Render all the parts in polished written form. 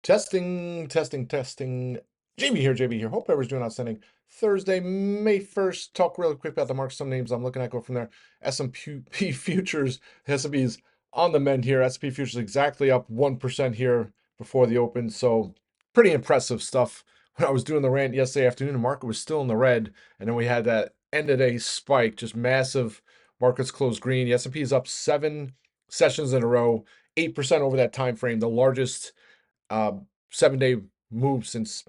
Testing, testing, testing. Jamie here, JB here. Hope everyone's doing outstanding. Thursday, May 1st. Talk really quick about the market. Some names I'm looking at go from there. S&P futures, S&P's on the mend here. S&P futures exactly up 1% here before the open. So pretty impressive stuff. When I was doing the rant yesterday afternoon, the market was still in the red. And then we had that end of day spike, just massive. Markets closed green. The S&P is up 7 sessions in a row, 8% over that time frame, the largest 7 day move since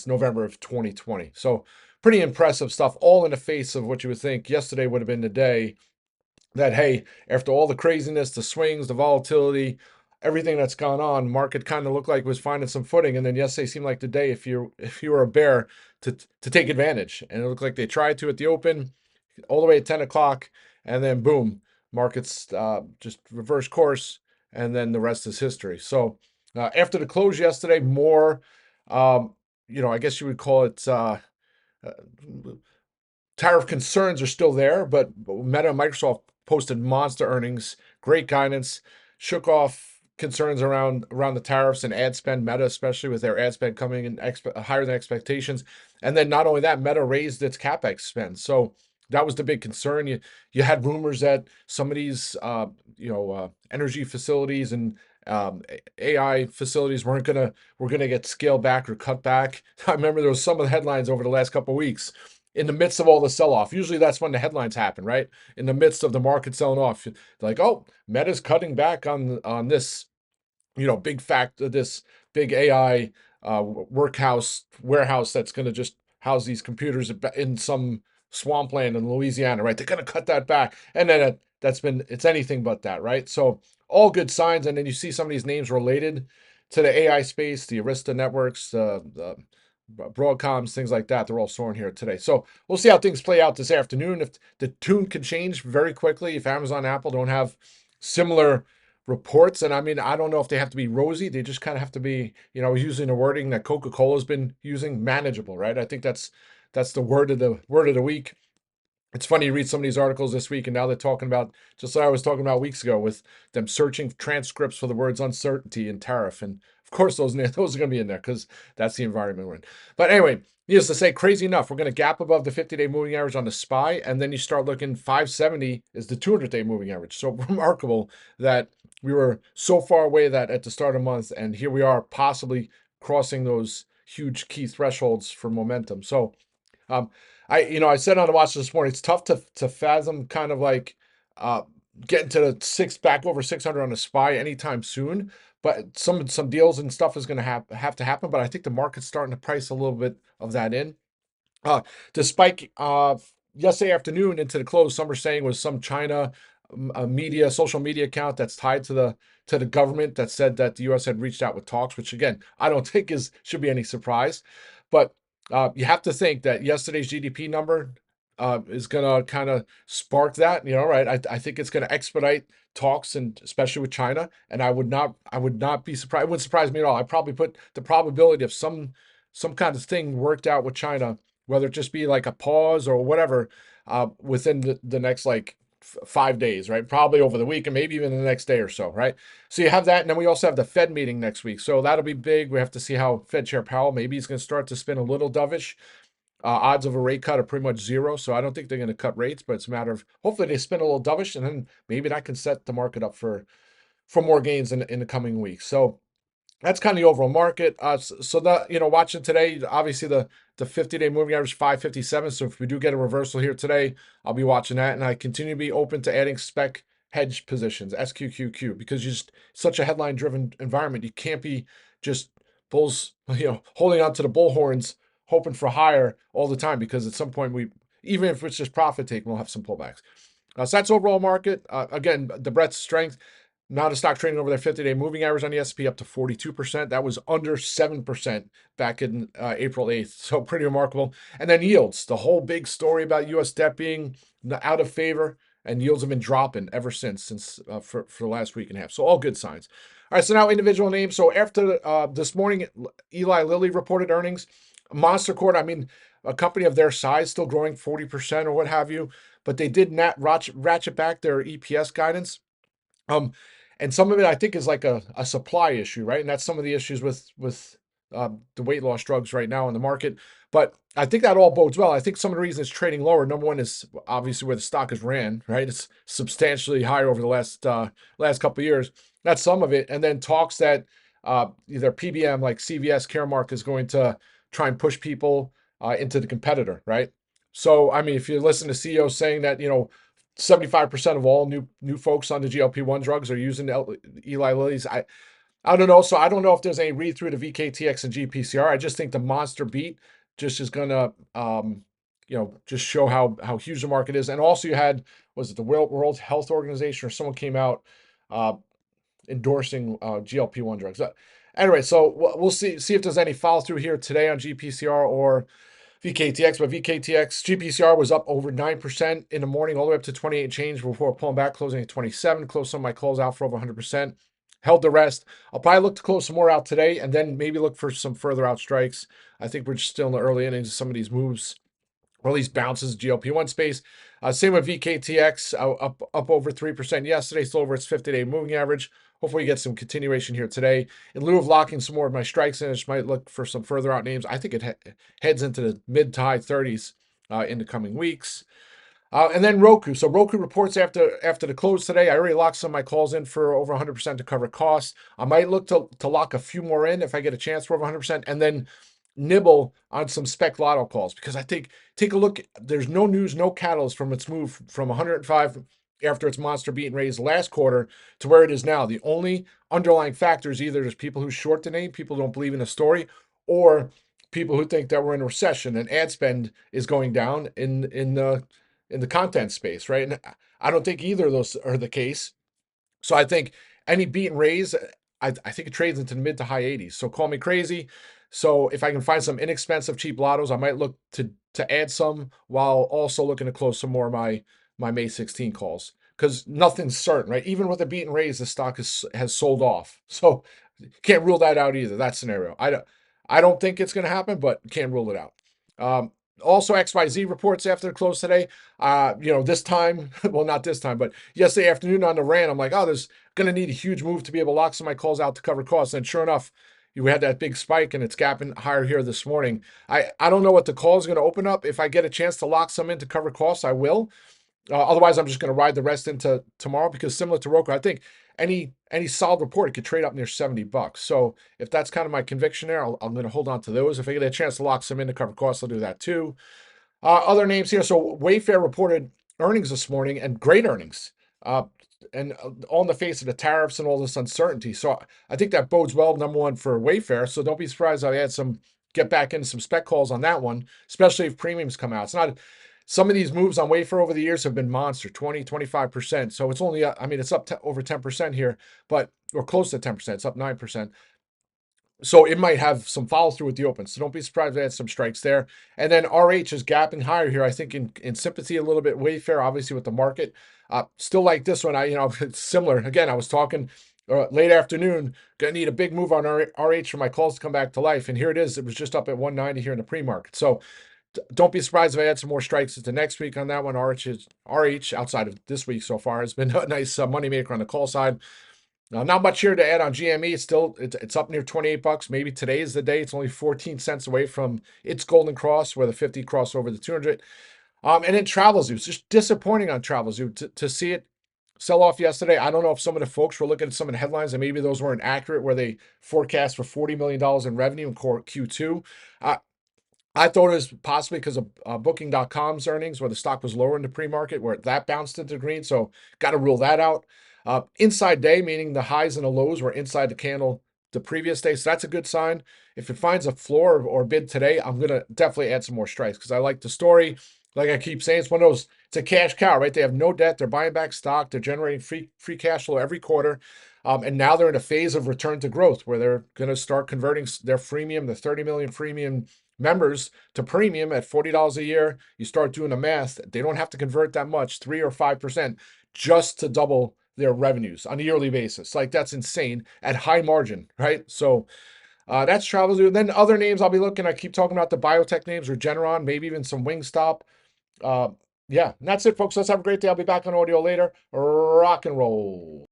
November of 2020. So pretty impressive stuff, all in the face of what you would think yesterday would have been the day that, hey, after all the craziness, the swings, the volatility, everything that's gone on, market kind of looked like it was finding some footing. And then yesterday seemed like the day if you were a bear to take advantage. And it looked like they tried to at the open, all the way at 10 o'clock, and then boom, markets just reverse course, and then the rest is history. So after the close yesterday, more, I guess you would call it uh, tariff concerns are still there, but Meta and Microsoft posted monster earnings, great guidance, shook off concerns around the tariffs and ad spend. Meta, especially with their ad spend coming in higher than expectations, and then not only that, Meta raised its capex spend. So that was the big concern. You had rumors that some of these energy facilities and AI facilities were gonna get scaled back or cut back. I remember there was some of the headlines over the last couple of weeks in the midst of all the sell-off. Usually that's when the headlines happen, right? In the midst of the market selling off. Like, oh, Meta's cutting back on this, big this big AI warehouse that's going to just house these computers in some swampland in Louisiana, right? They're going to cut that back. And then it's anything but that, right? So all good signs. And then you see some of these names related to the AI space, the Arista networks, the Broadcoms, things like that. They're all soaring here today. So we'll see how things play out this afternoon. If the tune can change very quickly, if Amazon, Apple don't have similar reports, and I mean, I don't know if they have to be rosy. They just kind of have to be, using the wording that Coca-Cola's been using, manageable, right? I think that's the word of the week. It's funny to read some of these articles this week, and now they're talking about just like I was talking about weeks ago with them searching transcripts for the words uncertainty and tariff, and of course those are going to be in there because that's the environment we're in. But anyway, needless to say, crazy enough, we're going to gap above the 50-day moving average on the SPY, and then you start looking 570 is the 200-day moving average. So remarkable that we were so far away that at the start of the month, and here we are possibly crossing those huge key thresholds for momentum. So um, I said on the watch this morning, it's tough to fathom kind of like uh, getting to the back over 600 on the SPY anytime soon. But some deals and stuff is going to have to happen. But I think the market's starting to price a little bit of that in. The spike yesterday afternoon into the close, some are saying was some China social media account that's tied to the government that said that the U.S. had reached out with talks, which again I don't think should be any surprise, but you have to think that yesterday's GDP number is going to kind of spark that. Right? I think it's going to expedite talks, and especially with China. And I would not be surprised. It wouldn't surprise me at all. I probably put the probability of some kind of thing worked out with China, whether it just be like a pause or whatever, within the next like 5 days, right? Probably over the week and maybe even the next day or so, right? So you have that, and then we also have the Fed meeting next week, so that'll be big. We have to see how Fed Chair Powell, maybe he's going to start to spin a little dovish. Odds of a rate cut are pretty much zero, so I don't think they're going to cut rates, but it's a matter of hopefully they spin a little dovish, and then maybe that can set the market up for more gains in the coming weeks. So that's kind of the overall market. So that watching today, obviously the 50-day moving average 557. So if we do get a reversal here today, I'll be watching that, and I continue to be open to adding spec hedge positions, SQQQ, because just such a headline-driven environment. You can't be just bulls, holding on to the bull horns, hoping for higher all the time, because at some point even if it's just profit taking, we'll have some pullbacks. So that's overall market. Again, the breadth strength. Now the stock trading over their 50-day moving average on the S&P up to 42%. That was under 7% back in April 8th. So pretty remarkable. And then yields, the whole big story about U.S. debt being out of favor, and yields have been dropping ever since for the last week and a half. So all good signs. All right, so now individual names. So after this morning, Eli Lilly reported earnings. Monster Quarter, I mean, a company of their size still growing 40% or what have you, but they did not ratchet back their EPS guidance. Um, And some of it I think is like a supply issue, right? And that's some of the issues with the weight loss drugs right now in the market. But I think that all bodes well. I think some of the reasons it's trading lower, number one is obviously where the stock has ran, right? It's substantially higher over the last couple of years. That's some of it. And then talks that either PBM like CVS Caremark is going to try and push people into the competitor, right? So I mean, if you listen to CEOs saying that 75% of all new folks on the GLP-1 drugs are using Eli Lilly's. I don't know. So I don't know if there's any read through to VKTX and GPCR. I just think the monster beat just is gonna just show how huge the market is. And also you had, was it the World Health Organization or someone came out uh, endorsing GLP-1 drugs. Anyway, so we'll see if there's any follow through here today on GPCR or VKTX, but VKTX GPCR was up over 9% in the morning, all the way up to 28 and change before pulling back, closing at 27. Closed some of my calls out for over 100%. Held the rest. I'll probably look to close some more out today and then maybe look for some further out strikes. I think we're just still in the early innings of some of these moves, or at least bounces, GLP-1 space. Same with VKTX, up over 3% yesterday, still over its 50-day moving average. Hopefully, we get some continuation here today. In lieu of locking some more of my strikes in, I just might look for some further out names. I think it heads into the mid to high 30s in the coming weeks. And then Roku. So Roku reports after the close today. I already locked some of my calls in for over 100% to cover costs. I might look to lock a few more in if I get a chance for over 100%, and then nibble on some spec lotto calls, because I think, take a look. There's no news, no catalyst from its move from 105 after its monster beat and raise last quarter to where it is now. The only underlying factor is either there's people who short the name, people don't believe in the story, or people who think that we're in a recession and ad spend is going down in the content space, right? And I don't think either of those are the case. So I think any beat and raise, I think it trades into the mid to high 80s. So call me crazy. So if I can find some inexpensive cheap lottos, I might look to add some while also looking to close some more of my May 16 calls, because nothing's certain, right? Even with a beat and raise, the stock has sold off. So can't rule that out either. That scenario. I don't think it's going to happen, but can't rule it out. Also, XYZ reports after the close today. This time, well, not this time, but yesterday afternoon on the rant, I'm like, oh, there's going to need a huge move to be able to lock some of my calls out to cover costs. And sure enough, you had that big spike and it's gapping higher here this morning. I don't know what the call is going to open up. If I get a chance to lock some in to cover costs, I will. Otherwise, I'm just going to ride the rest into tomorrow, because similar to ROKU, I think any solid report, it could trade up near $70. So if that's kind of my conviction there, I'm going to hold on to those. If I get a chance to lock some in to cover costs, I'll do that too. Other names here. So Wayfair reported earnings this morning, and great earnings. And all in the face of the tariffs and all this uncertainty. So I think that bodes well, number one, for Wayfair. So don't be surprised I had get back into some spec calls on that one, especially if premiums come out. It's not, some of these moves on Wayfair over the years have been monster, 20, 25%. So it's only, it's up to over 10% here, or close to 10%. It's up 9%. So it might have some follow through with the open. So don't be surprised if they had some strikes there. And then RH is gapping higher here, I think, in sympathy a little bit. Wayfair, obviously, with the market. Still like this one. It's similar. Again, I was talking late afternoon, gonna need a big move on RH for my calls to come back to life. And here it is. It was just up at 190 here in the pre-market. So don't be surprised if I add some more strikes into next week on that one. RH outside of this week so far has been a nice moneymaker on the call side. Not much here to add on GME. It's up near $28. Maybe today is the day. It's only 14 cents away from its golden cross, where the 50 crossed over the 200. And then Travelzoo. It's just disappointing on Travelzoo to see it sell off yesterday. I don't know if some of the folks were looking at some of the headlines and maybe those weren't accurate, where they forecast for $40 million in revenue in core Q2. I thought it was possibly because of Booking.com's earnings, where the stock was lower in the pre-market, where that bounced into the green. So got to rule that out. Inside day, meaning the highs and the lows were inside the candle the previous day. So that's a good sign. If it finds a floor or bid today, I'm going to definitely add some more strikes, because I like the story. Like I keep saying, it's one of those, it's a cash cow, right? They have no debt. They're buying back stock. They're generating free cash flow every quarter. And now they're in a phase of return to growth, where they're going to start converting their freemium, the 30 million freemium members, to premium at $40 a year. You start doing the math. They don't have to convert that much, 3 or 5%, just to double their revenues on a yearly basis. Like, that's insane at high margin, right? So that's Travelzoo. And then other names I'll be looking, I keep talking about the biotech names, Regeneron, maybe even some Wingstop. Yeah, and that's it, folks. Let's have a great day. I'll be back on audio later. Rock and roll.